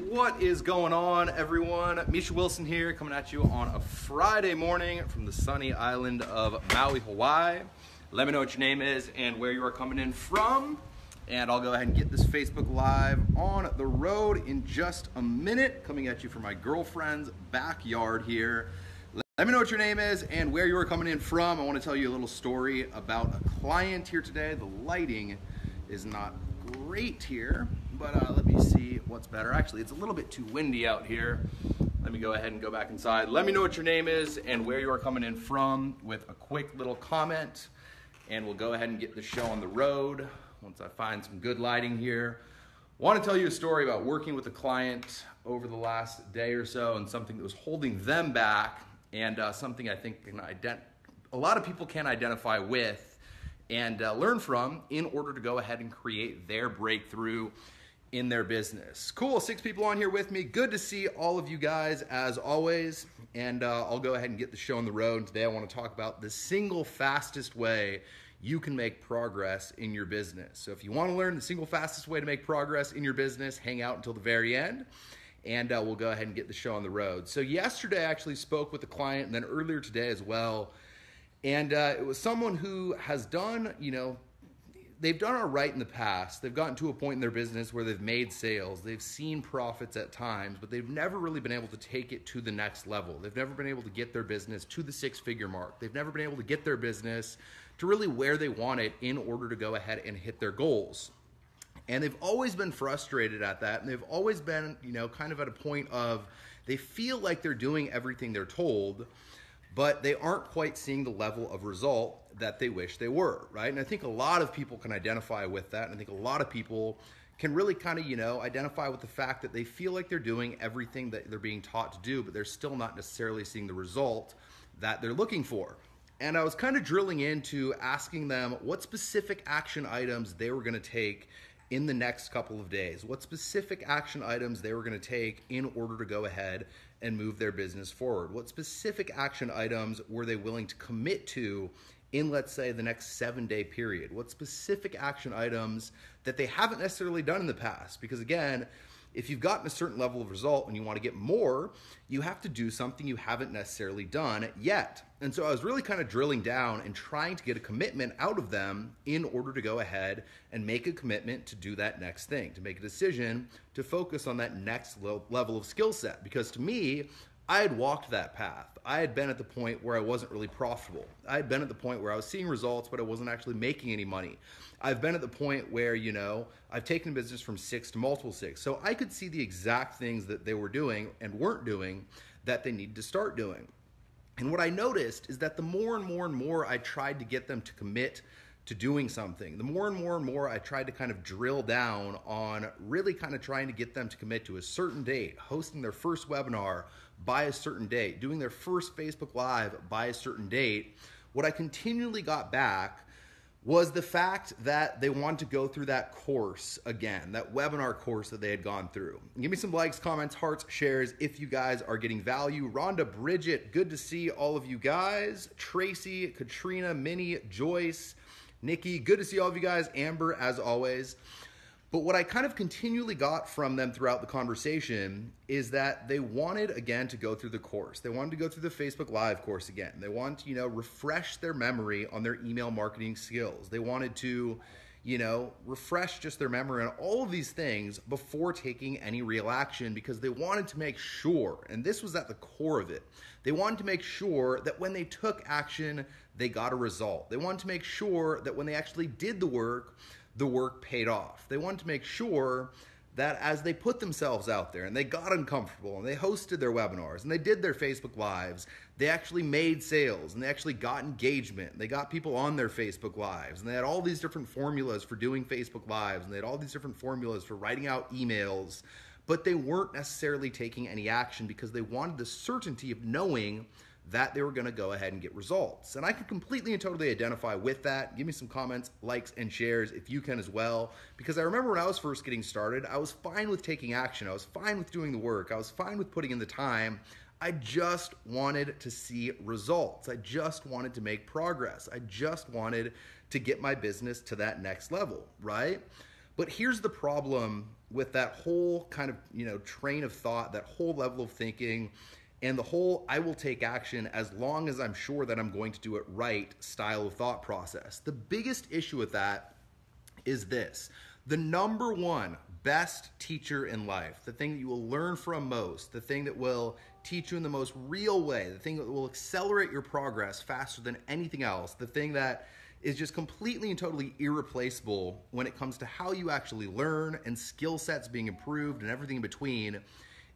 What is going on, everyone? Misha Wilson here, coming at you on a Friday morning from the sunny island of Maui, Hawaii. Let me know what your name is and where you are coming in from, and I'll go ahead and get this Facebook Live on the road in just a minute, coming at you from my girlfriend's backyard here. Let me know what your name is and where you are coming in from. I want to tell you a little story about a client here today. The lighting is not great here, but let me see what's better. Actually, it's a little bit too windy out here. Let me go ahead and go back inside. Let me know what your name is and where you are coming in from with a quick little comment, and we'll go ahead and get the show on the road once I find some good lighting here. I want to tell you a story about working with a client over the last day or so and something that was holding them back, and something I think a lot of people can identify with and learn from in order to go ahead and create their breakthrough in their business. Cool, 6 people on here with me. Good to see all of you guys as always. And I'll go ahead and get the show on the road. Today I want to talk about the single fastest way you can make progress in your business. So if you want to learn the single fastest way to make progress in your business, hang out until the very end. And we'll go ahead and get the show on the road. So yesterday I actually spoke with a client, and then earlier today as well. And it was someone who has done, they've done all right in the past. They've gotten to a point in their business where they've made sales. They've seen profits at times, but they've never really been able to take it to the next level. They've never been able to get their business to the 6-figure mark. They've never been able to get their business to really where they want it in order to go ahead and hit their goals. And they've always been frustrated at that. And they've always been, kind of at a point of they feel like they're doing everything they're told, but they aren't quite seeing the level of result that they wish they were, right? And I think a lot of people can identify with that. And I think a lot of people can really kind of, identify with the fact that they feel like they're doing everything that they're being taught to do, but they're still not necessarily seeing the result that they're looking for. And I was kind of drilling into asking them what specific action items they were going to take in the next couple of days, what specific action items they were going to take in order to go ahead and move their business forward. What specific action items were they willing to commit to in, let's say, the next 7-day period? What specific action items that they haven't necessarily done in the past? Because again, if you've gotten a certain level of result and you want to get more, you have to do something you haven't necessarily done yet. And so I was really kind of drilling down and trying to get a commitment out of them in order to go ahead and make a commitment to do that next thing, to make a decision to focus on that next level of skill set. Because to me, I had walked that path. I had been at the point where I wasn't really profitable. I had been at the point where I was seeing results, but I wasn't actually making any money. I've been at the point where, I've taken business from 6 to multiple 6. So I could see the exact things that they were doing and weren't doing that they needed to start doing. And what I noticed is that the more and more and more I tried to get them to commit to doing something, the more and more and more I tried to kind of drill down on really kind of trying to get them to commit to a certain date, hosting their first webinar by a certain date, doing their first Facebook Live by a certain date, what I continually got back was the fact that they wanted to go through that course again, that webinar course that they had gone through. Give me some likes, comments, hearts, shares if you guys are getting value. Rhonda, Bridget, good to see all of you guys. Tracy, Katrina, Minnie, Joyce, Nikki, good to see all of you guys. Amber, as always. But what I kind of continually got from them throughout the conversation is that they wanted, again, to go through the course. They wanted to go through the Facebook Live course again. They wanted to, refresh their memory on their email marketing skills. They wanted to, refresh just their memory on all of these things before taking any real action, because they wanted to make sure, and this was at the core of it, they wanted to make sure that when they took action, they got a result. They wanted to make sure that when they actually did the work paid off. They wanted to make sure that as they put themselves out there and they got uncomfortable and they hosted their webinars and they did their Facebook Lives, they actually made sales and they actually got engagement. They got people on their Facebook Lives, and they had all these different formulas for doing Facebook Lives, and they had all these different formulas for writing out emails, but they weren't necessarily taking any action because they wanted the certainty of knowing that they were going to go ahead and get results. And I can completely and totally identify with that. Give me some comments, likes, and shares if you can as well. Because I remember when I was first getting started, I was fine with taking action. I was fine with doing the work. I was fine with putting in the time. I just wanted to see results. I just wanted to make progress. I just wanted to get my business to that next level, right? But here's the problem with that whole kind of, train of thought, that whole level of thinking, and the whole I will take action as long as I'm sure that I'm going to do it right style of thought process. The biggest issue with that is this. The number one best teacher in life, the thing that you will learn from most, the thing that will teach you in the most real way, the thing that will accelerate your progress faster than anything else, the thing that is just completely and totally irreplaceable when it comes to how you actually learn and skill sets being improved and everything in between,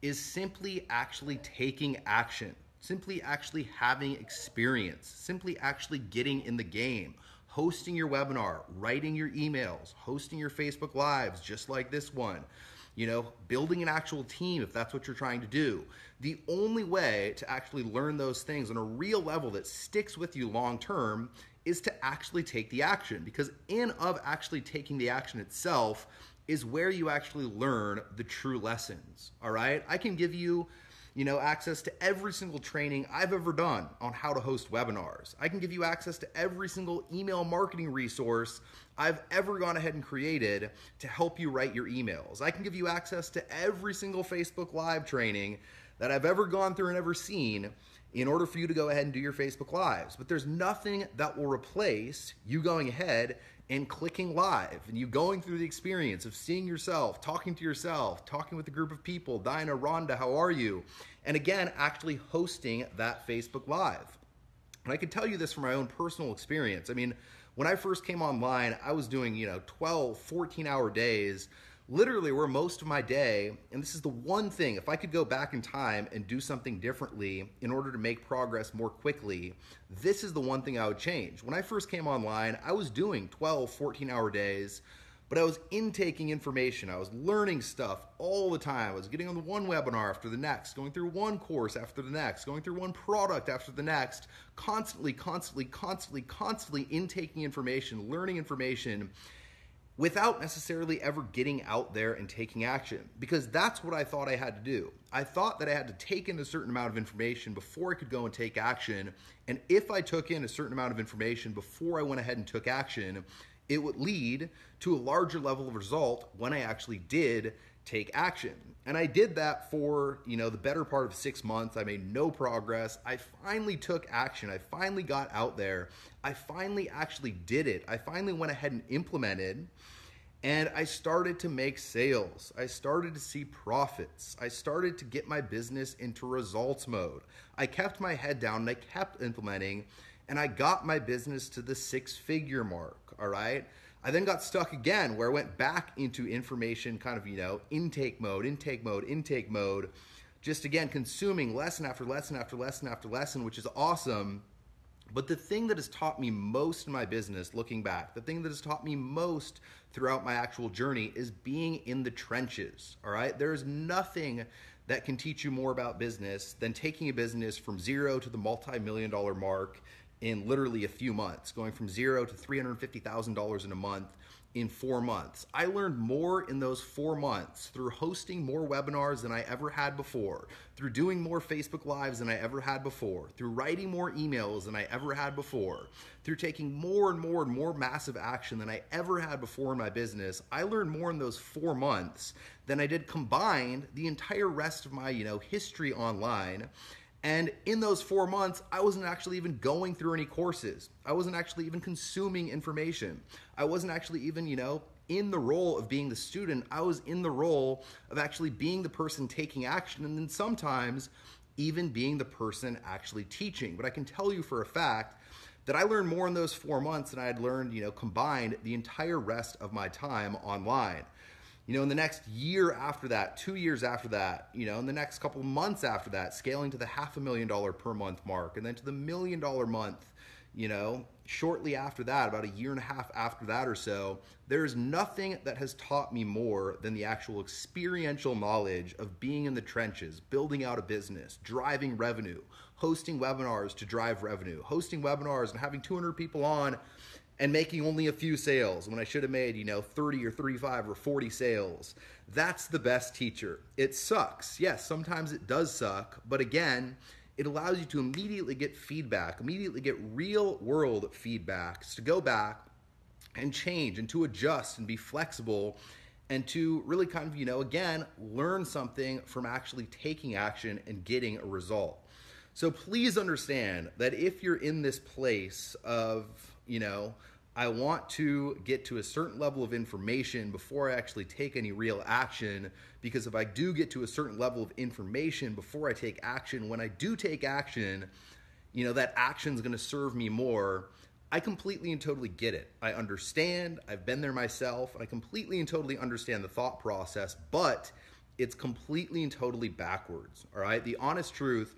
is simply actually taking action, simply actually having experience, simply actually getting in the game, hosting your webinar, writing your emails, hosting your Facebook Lives, just like this one, building an actual team if that's what you're trying to do. The only way to actually learn those things on a real level that sticks with you long term is to actually take the action, because in of actually taking the action itself is where you actually learn the true lessons, all right? I can give you, access to every single training I've ever done on how to host webinars. I can give you access to every single email marketing resource I've ever gone ahead and created to help you write your emails. I can give you access to every single Facebook Live training that I've ever gone through and ever seen in order for you to go ahead and do your Facebook Lives. But there's nothing that will replace you going ahead and clicking live and you going through the experience of seeing yourself, talking to yourself, talking with a group of people, Dinah, Rhonda, how are you? And again, actually hosting that Facebook Live. And I can tell you this from my own personal experience. I mean, when I first came online, I was doing, 12, 14-hour days, literally where most of my day, and this is the one thing, if I could go back in time and do something differently in order to make progress more quickly, this is the one thing I would change. When I first came online, I was doing 12, 14-hour days, but I was intaking information. I was learning stuff all the time. I was getting on one webinar after the next, going through one course after the next, going through one product after the next, constantly intaking information, learning information, without necessarily ever getting out there and taking action, because that's what I thought I had to do. I thought that I had to take in a certain amount of information before I could go and take action, and if I took in a certain amount of information before I went ahead and took action, it would lead to a larger level of result when I actually did take action. And I did that for, the better part of 6 months. I made no progress. I finally took action. I finally got out there. I finally actually did it. I finally went ahead and implemented, and I started to make sales. I started to see profits. I started to get my business into results mode. I kept my head down and I kept implementing, and I got my business to the 6-figure mark, all right? I then got stuck again where I went back into information kind of, intake mode, just again consuming lesson after lesson after lesson after lesson, which is awesome. But the thing that has taught me most in my business, looking back, the thing that has taught me most throughout my actual journey is being in the trenches, all right? There is nothing that can teach you more about business than taking a business from zero to the multi-million-dollar mark in literally a few months, going from zero to $350,000 in a month in 4 months. I learned more in those 4 months through hosting more webinars than I ever had before, through doing more Facebook Lives than I ever had before, through writing more emails than I ever had before, through taking more and more massive action than I ever had before in my business. I learned more in those 4 months than I did combined the entire rest of my, history online. And in those 4 months, I wasn't actually even going through any courses. I wasn't actually even consuming information. I wasn't actually even, in the role of being the student. I was in the role of actually being the person taking action, and then sometimes even being the person actually teaching. But I can tell you for a fact that I learned more in those 4 months than I had learned, combined the entire rest of my time online. In the next year after that, 2 years after that, in the next couple months after that, scaling to the $500,000 per month mark, and then to the $1 million month, shortly after that, about a year and a half after that or so, there's nothing that has taught me more than the actual experiential knowledge of being in the trenches, building out a business, driving revenue, hosting webinars to drive revenue, hosting webinars and having 200 people on and making only a few sales when I should have made, 30 or 35 or 40 sales. That's the best teacher. It sucks. Yes, sometimes it does suck, but again, it allows you to immediately get feedback, immediately get real world feedbacks to go back and change and to adjust and be flexible and to really kind of, again, learn something from actually taking action and getting a result. So please understand that if you're in this place of, I want to get to a certain level of information before I actually take any real action, because if I do get to a certain level of information before I take action, when I do take action, that action is going to serve me more. I completely and totally get it. I understand. I've been there myself. And I completely and totally understand the thought process, but it's completely and totally backwards. All right. The honest truth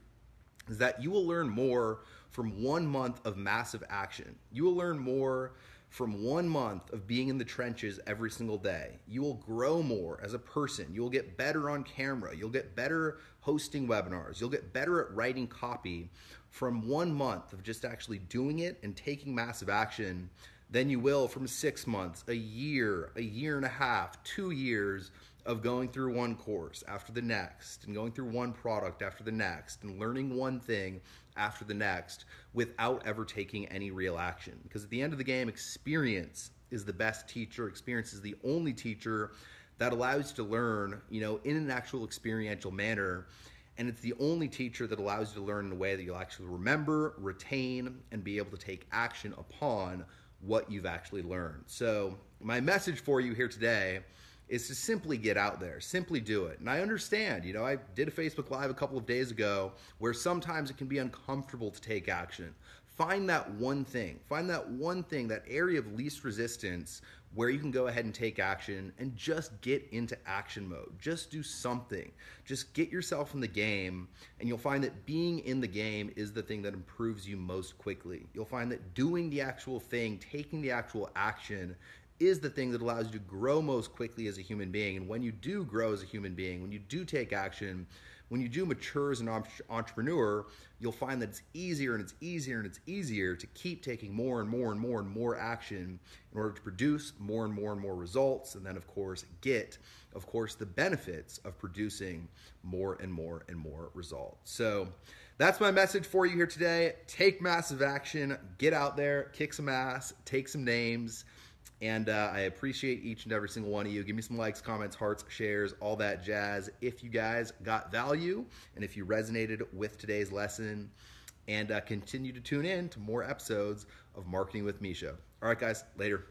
is that you will learn more from 1 month of massive action. You will learn more from 1 month of being in the trenches every single day. You will grow more as a person. You'll get better on camera. You'll get better hosting webinars. You'll get better at writing copy from 1 month of just actually doing it and taking massive action than you will from 6 months, a year and a half, 2 years of going through one course after the next and going through one product after the next and learning one thing after the next without ever taking any real action. Because at the end of the game, experience is the best teacher. Experience is the only teacher that allows you to learn, in an actual experiential manner. And it's the only teacher that allows you to learn in a way that you'll actually remember, retain, and be able to take action upon what you've actually learned. So my message for you here today is to simply get out there, simply do it. And I understand, I did a Facebook Live a couple of days ago where sometimes it can be uncomfortable to take action. Find that one thing, that area of least resistance where you can go ahead and take action and just get into action mode. Just do something. Just get yourself in the game, and you'll find that being in the game is the thing that improves you most quickly. You'll find that doing the actual thing, taking the actual action, is the thing that allows you to grow most quickly as a human being. And when you do grow as a human being, when you do take action, when you do mature as an entrepreneur, you'll find that it's easier and it's easier and it's easier to keep taking more and more and more and more action in order to produce more and more and more results. And then, of course, get, the benefits of producing more and more and more results. So that's my message for you here today. Take massive action, get out there, kick some ass, take some names. And I appreciate each and every single one of you. Give me some likes, comments, hearts, shares, all that jazz. If you guys got value and if you resonated with today's lesson, and continue to tune in to more episodes of Marketing with Misha. All right, guys, later.